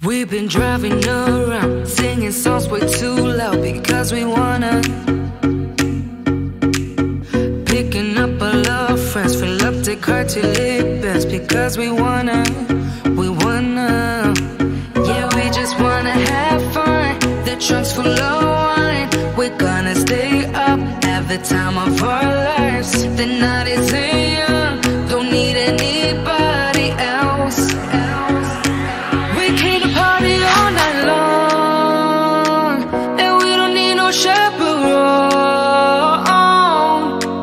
We've been driving around, singing songs way too loud because we wanna. Picking up all our friends, fill up the car till it bends because we wanna. Yeah, we just wanna have fun. The trunk's full of wine. We're gonna stay up, have the time of our lives. The night is young, don't need anybody else. We came to party all night long, and we don't need no chaperone.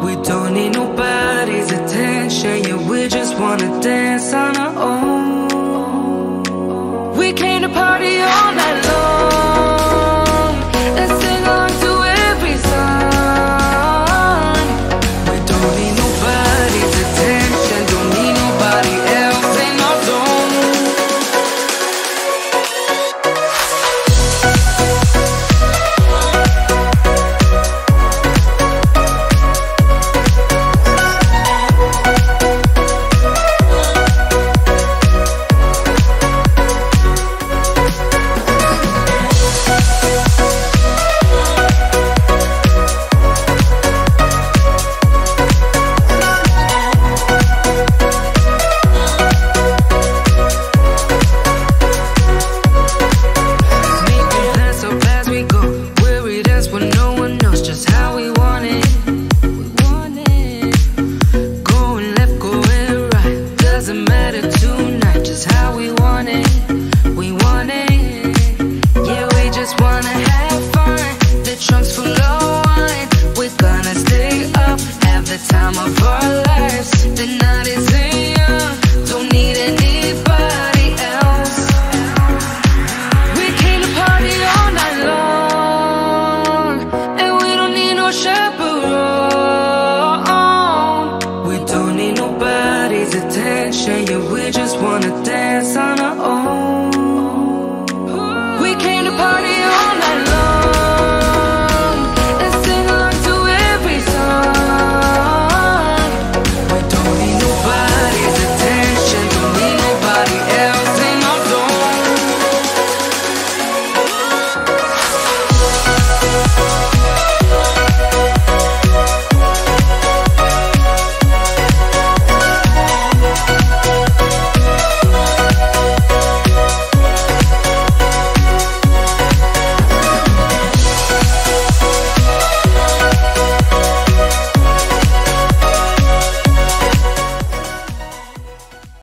We don't need nobody's attention, yeah, we just wanna dance on our own. We came to party all night long and sing along to every song. We don't need nobody's attention, don't need nobody else in our zone. Yeah, we just wanna dance on